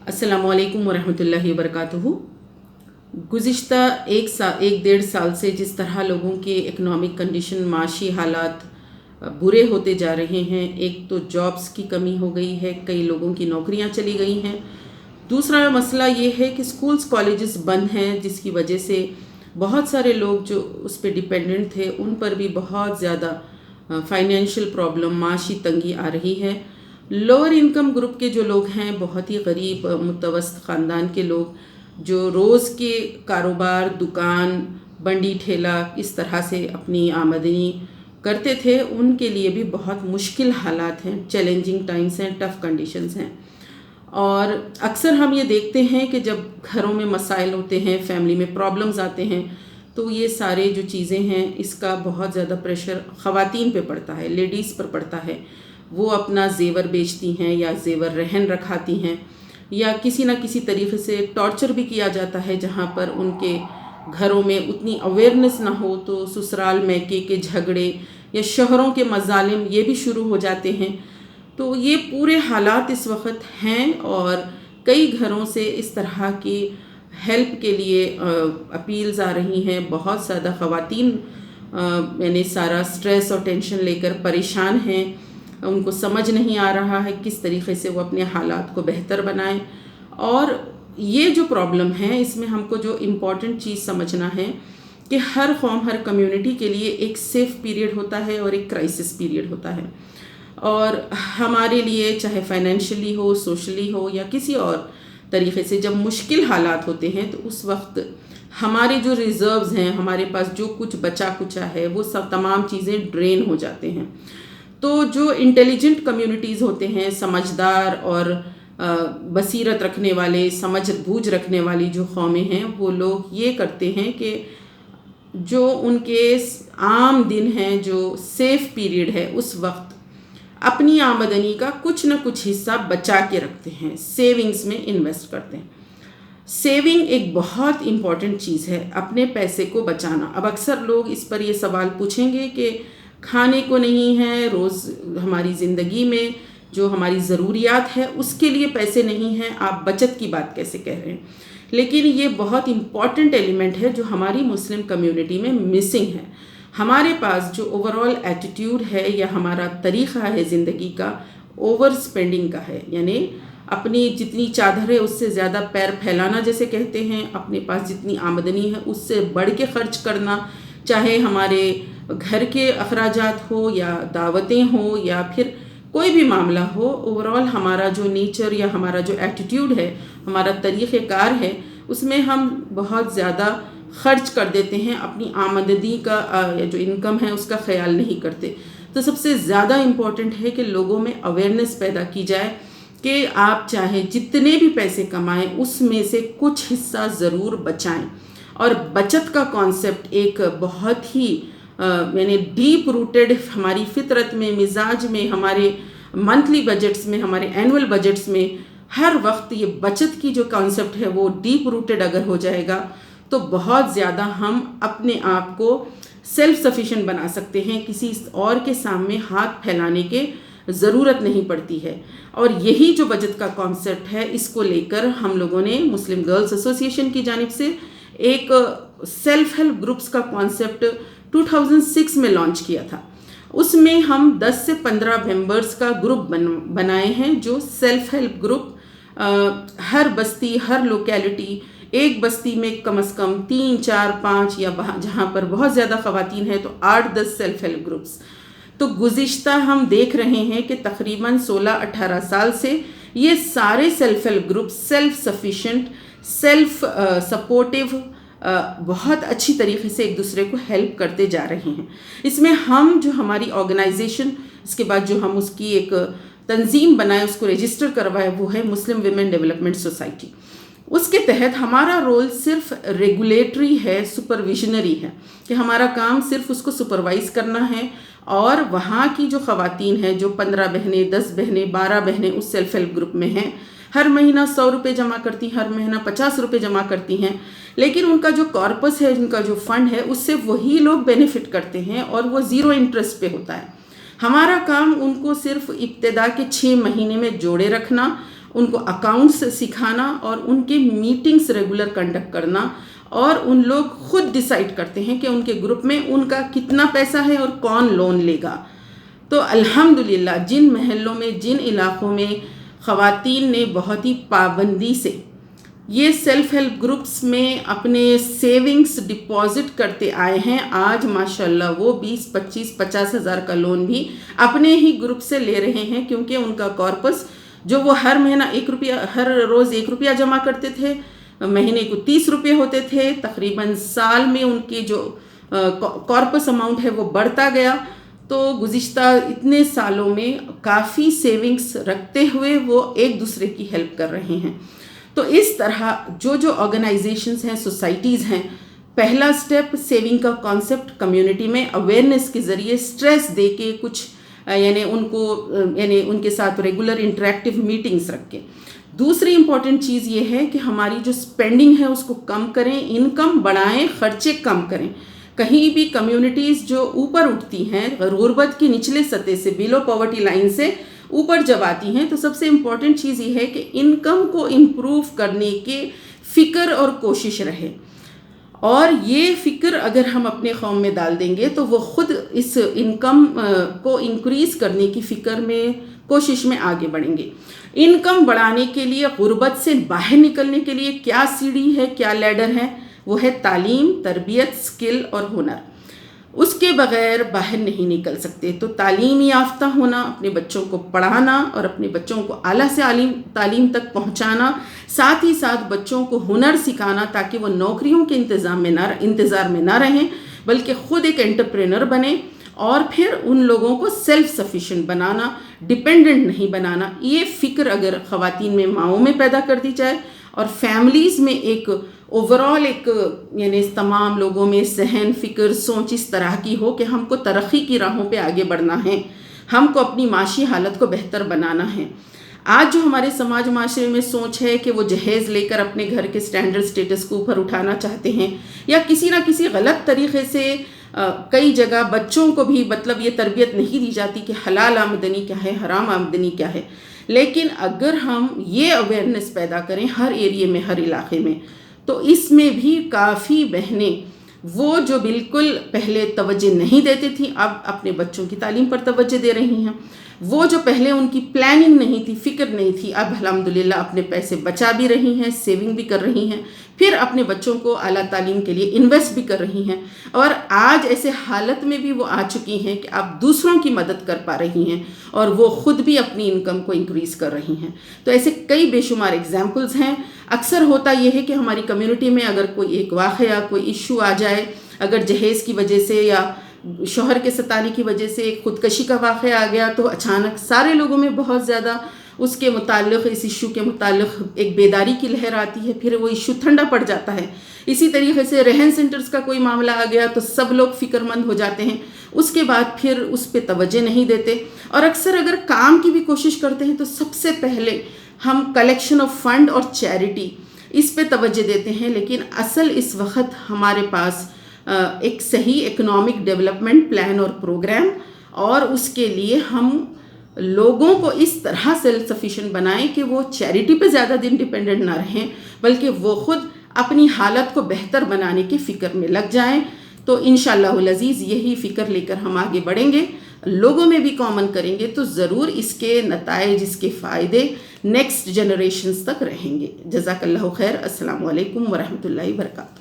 अस्सलाम वालेकुम वरहमतुल्लाहि वबरकातुहू। गुज़िश्ता एक डेढ़ साल से जिस तरह लोगों के इकनॉमिक कंडीशन, माशी हालात बुरे होते जा रहे हैं, एक तो जॉब्स की कमी हो गई है, कई लोगों की नौकरियां चली गई हैं। दूसरा मसला ये है कि स्कूल्स कॉलेजेस बंद हैं, जिसकी वजह से बहुत सारे लोग जो उस पर डिपेंडेंट थे उन पर भी बहुत ज़्यादा फाइनेंशियल प्रॉब्लम, माशी तंगी आ रही है। लोअर इनकम ग्रुप के जो लोग हैं, बहुत ही गरीब मुतवस्सत ख़ानदान के लोग, जो रोज़ के कारोबार, दुकान, बंडी ठेला इस तरह से अपनी आमदनी करते थे, उनके लिए भी बहुत मुश्किल हालात हैं, चैलेंजिंग टाइम्स हैं, टफ़ कंडीशंस हैं। और अक्सर हम ये देखते हैं कि जब घरों में मसाइल होते हैं, फैमिली में प्रॉब्लम्स आते हैं, तो ये सारे जो चीज़ें हैं इसका बहुत ज़्यादा प्रेशर ख़वातीन पे पड़ता है, लेडीज़ पर पड़ता है। वो अपना ज़ेवर बेचती हैं या ज़ेवर रहन रखाती हैं, या किसी न किसी तरीक़े से टॉर्चर भी किया जाता है, जहाँ पर उनके घरों में उतनी अवेयरनेस ना हो तो ससुराल मैके के झगड़े या शोहरों के मज़ालिम ये भी शुरू हो जाते हैं। तो ये पूरे हालात इस वक्त हैं और कई घरों से इस तरह की हेल्प के लिए अपील्स आ रही हैं। बहुत ज़्यादा ख़वातीन मैंने सारा स्ट्रेस और टेंशन लेकर परेशान हैं, उनको समझ नहीं आ रहा है किस तरीके से वो अपने हालात को बेहतर बनाएं। और ये जो प्रॉब्लम है, इसमें हमको जो इम्पॉर्टेंट चीज़ समझना है कि हर कौम, हर कम्युनिटी के लिए एक सेफ पीरियड होता है और एक क्राइसिस पीरियड होता है। और हमारे लिए चाहे फाइनेंशियली हो, सोशली हो या किसी और तरीक़े से जब मुश्किल हालात होते हैं, तो उस वक्त हमारे जो रिज़र्व्स हैं, हमारे पास जो कुछ बचा कुचा है, वो सब तमाम चीज़ें ड्रेन हो जाते हैं। तो जो इंटेलिजेंट कम्युनिटीज़ होते हैं, समझदार और बसीरत रखने वाले, समझ बूझ रखने वाली जो कौमें हैं, वो लोग ये करते हैं कि जो उनके आम दिन हैं, जो सेफ पीरियड है, उस वक्त अपनी आमदनी का कुछ न कुछ हिस्सा बचा के रखते हैं, सेविंग्स में इन्वेस्ट करते हैं। सेविंग एक बहुत इम्पॉर्टेंट चीज़ है, अपने पैसे को बचाना। अब अक्सर लोग इस पर ये सवाल पूछेंगे कि खाने को नहीं है, रोज़ हमारी ज़िंदगी में जो हमारी ज़रूरियात है उसके लिए पैसे नहीं हैं, आप बचत की बात कैसे कह रहे हैं। लेकिन ये बहुत इम्पॉर्टेंट एलिमेंट है जो हमारी मुस्लिम कम्युनिटी में मिसिंग है। हमारे पास जो ओवरऑल एटीट्यूड है या हमारा तरीक़ा है ज़िंदगी का, ओवर स्पेंडिंग का है, यानी अपनी जितनी चादर है उससे ज़्यादा पैर फैलाना जैसे कहते हैं। अपने पास जितनी आमदनी है उससे बढ़ के ख़र्च करना, चाहे हमारे घर के अखराजात हो या दावतें हो या फिर कोई भी मामला हो। ओवरऑल हमारा जो नेचर या हमारा जो एटीट्यूड है, हमारा तरीक़ेकार है, उसमें हम बहुत ज़्यादा ख़र्च कर देते हैं, अपनी आमदनी का या जो इनकम है उसका ख्याल नहीं करते। तो सबसे ज़्यादा इम्पॉर्टेंट है कि लोगों में अवेयरनेस पैदा की जाए कि आप चाहे जितने भी पैसे कमाएं, उसमें से कुछ हिस्सा ज़रूर बचाएं। और बचत का कॉन्सेप्ट एक बहुत ही यानी डीप रूटेड हमारी फितरत में, मिजाज में, हमारे मंथली बजट्स में, हमारे एनुअल बजट्स में हर वक्त ये बचत की जो कॉन्सेप्ट है वो डीप रूटेड अगर हो जाएगा तो बहुत ज़्यादा हम अपने आप को सेल्फ सफिशिएंट बना सकते हैं, किसी और के सामने हाथ फैलाने के ज़रूरत नहीं पड़ती है। और यही जो बचत का कॉन्सेप्ट है, इसको लेकर हम लोगों ने मुस्लिम गर्ल्स एसोसिएशन की जानिब से एक सेल्फ हेल्प ग्रुप्स का कॉन्सेप्ट 2006 में लॉन्च किया था। उसमें हम 10 से 15 मेंबर्स का ग्रुप बनाए हैं, जो सेल्फ हेल्प ग्रुप हर बस्ती, हर लोकेलिटी, एक बस्ती में कम से कम 3, 4, 5 या जहाँ पर बहुत ज़्यादा ख़वातीन हैं तो 8-10 सेल्फ हेल्प ग्रुप्स। तो गुज़िश्ता हम देख रहे हैं कि तकरीबन 16-18 साल से ये सारे self help group self sufficient, self supportive, बहुत अच्छी तरीके से एक दूसरे को हेल्प करते जा रहे हैं। इसमें हम जो हमारी ऑर्गेनाइजेशन, इसके बाद जो हम उसकी एक तंजीम बनाए, उसको रजिस्टर करवाए, वो है मुस्लिम विमेन डेवलपमेंट सोसाइटी। उसके तहत हमारा रोल सिर्फ रेगुलेटरी है, सुपरविजनरी है, कि हमारा काम सिर्फ उसको सुपरवाइज़ करना है। और वहाँ की जो ख़वातीन हैं, जो 15 बहनें, 10 बहनें, 12 बहनें उस सेल्फ हेल्प ग्रुप में हैं, हर महीना 100 रुपये जमा करती हैं, हर महीना 50 रुपये जमा करती हैं। लेकिन उनका जो कॉर्पस है, उनका जो फ़ंड है, उससे वही लोग बेनिफिट करते हैं और वो ज़ीरो इंटरेस्ट पे होता है। हमारा काम उनको सिर्फ इब्तिदा के 6 महीने में जोड़े रखना ان کو اکاؤنٹس سکھانا اور ان کے میٹنگز ریگولر کنڈکٹ کرنا، اور ان لوگ خود ڈیسائیڈ کرتے ہیں کہ ان کے گروپ میں ان کا کتنا پیسہ ہے اور کون لون لے گا۔ تو الحمدللہ جن محلوں میں، جن علاقوں میں خواتین نے بہت ہی پابندی سے یہ سیلف ہیلپ گروپس میں اپنے سیونگز ڈپازٹ کرتے آئے ہیں، آج ماشاءاللہ وہ 20-25-50 ہزار کا لون بھی اپنے ہی گروپ سے لے رہے ہیں، کیونکہ ان کا کارپس جو وہ ہر مہینہ ہر روز 1 روپیہ جمع کرتے تھے، مہینے کو 30 روپے ہوتے تھے، تقریباً سال میں ان کی جو کارپس اماؤنٹ ہے وہ بڑھتا گیا۔ تو گزشتہ اتنے سالوں میں کافی سیونگز رکھتے ہوئے وہ ایک دوسرے کی ہیلپ کر رہے ہیں۔ تو اس طرح جو آرگنائزیشنز ہیں، سوسائٹیز ہیں، پہلا سٹیپ سیونگ کا کانسیپٹ کمیونٹی میں اویئرنیس کے ذریعے سٹریس دے کے کچھ ان کے ساتھ ریگولر انٹریکٹیو میٹنگز رکھ کے۔ دوسری امپورٹنٹ چیز یہ ہے کہ ہماری جو سپینڈنگ ہے اس کو کم کریں، انکم بڑھائیں، خرچے کم کریں۔ کہیں بھی کمیونٹیز جو اوپر اٹھتی ہیں غربت کی نچلے سطح سے، بیلو پاورٹی لائن سے اوپر جب آتی ہیں، تو سب سے امپورٹنٹ چیز یہ ہے کہ انکم کو امپروو کرنے کے فکر اور کوشش رہے، اور یہ فکر اگر ہم اپنے قوم میں ڈال دیں گے تو وہ خود اس انکم کو انکریز کرنے کی فکر میں، کوشش میں آگے بڑھیں گے۔ انکم بڑھانے کے لیے، غربت سے باہر نکلنے کے لیے کیا سیڑھی ہے، کیا لیڈر ہے؟ وہ ہے تعلیم، تربیت، اسکل اور ہنر۔ اس کے بغیر باہر نہیں نکل سکتے۔ تو تعلیم یافتہ ہونا، اپنے بچوں کو پڑھانا اور اپنے بچوں کو اعلیٰ سے تعلیم تک پہنچانا، ساتھ ہی ساتھ بچوں کو ہنر سکھانا تاکہ وہ نوکریوں کے انتظار میں نہ رہیں، بلکہ خود ایک انٹرپرینر بنیں، اور پھر ان لوگوں کو سیلف سفیشینٹ بنانا، ڈیپینڈنٹ نہیں بنانا۔ یہ فکر اگر خواتین میں، ماؤں میں پیدا کر دی جائے، اور فیملیز میں ایک اوورال تمام لوگوں میں ذہن، فکر، سوچ اس طرح کی ہو کہ ہم کو ترقی کی راہوں پہ آگے بڑھنا ہے، ہم کو اپنی معاشی حالت کو بہتر بنانا ہے۔ آج جو ہمارے سماج معاشرے میں سوچ ہے کہ وہ جہیز لے کر اپنے گھر کے سٹینڈرڈ سٹیٹس کو اوپر اٹھانا چاہتے ہیں، یا کسی نہ کسی غلط طریقے سے کئی جگہ بچوں کو بھی یہ تربیت نہیں دی جاتی کہ حلال آمدنی کیا ہے، حرام آمدنی کیا ہے۔ لیکن اگر ہم یہ اویئرنیس پیدا کریں ہر ایریے میں، ہر علاقے میں، تو اس میں بھی کافی بہنیں وہ جو بالکل پہلے توجہ نہیں دیتی تھیں، اب اپنے بچوں کی تعلیم پر توجہ دے رہی ہیں۔ وہ جو پہلے ان کی پلاننگ نہیں تھی، فکر نہیں تھی، اب الحمدللہ اپنے پیسے بچا بھی رہی ہیں، سیونگ بھی کر رہی ہیں، پھر اپنے بچوں کو اعلیٰ تعلیم کے لیے انویسٹ بھی کر رہی ہیں، اور آج ایسے حالت میں بھی وہ آ چکی ہیں کہ اب دوسروں کی مدد کر پا رہی ہیں، اور وہ خود بھی اپنی انکم کو انکریز کر رہی ہیں۔ تو ایسے کئی بے شمار ایگزامپلز ہیں۔ اکثر ہوتا یہ ہے کہ ہماری کمیونٹی میں اگر کوئی ایک واقعہ، کوئی ایشو آ جائے، اگر جہیز کی وجہ سے یا شوہر کے ستانے کی وجہ سے ایک خودکشی کا واقعہ آ گیا، تو اچانک سارے لوگوں میں بہت زیادہ اس کے متعلق، اس ایشو کے متعلق ایک بیداری کی لہر آتی ہے، پھر وہ ایشو ٹھنڈا پڑ جاتا ہے۔ اسی طریقے سے رہن سینٹرز کا کوئی معاملہ آ گیا تو سب لوگ فکر مند ہو جاتے ہیں، اس کے بعد پھر اس پہ توجہ نہیں دیتے، اور اکثر اگر کام کی بھی کوشش کرتے ہیں تو سب سے پہلے ہم کلیکشن آف فنڈ اور چیریٹی اس پہ توجہ دیتے ہیں۔ لیکن اصل اس وقت ہمارے پاس ایک صحیح اکنامک ڈیولپمنٹ پلان اور پروگرام، اور اس کے لیے ہم لوگوں کو اس طرح سیلف سفیشینٹ بنائیں کہ وہ چیریٹی پہ زیادہ دن ڈیپینڈنٹ نہ رہیں، بلکہ وہ خود اپنی حالت کو بہتر بنانے کی فکر میں لگ جائیں۔ تو انشاءاللہ العزیز یہی فکر لے کر ہم آگے بڑھیں گے، لوگوں میں بھی کامن کریں گے، تو ضرور اس کے نتائج، اس کے فائدے نیکسٹ جنریشنز تک رہیں گے۔ جزاک اللہ خیر۔ السلام علیکم ورحمۃ اللہ وبرکاتہ۔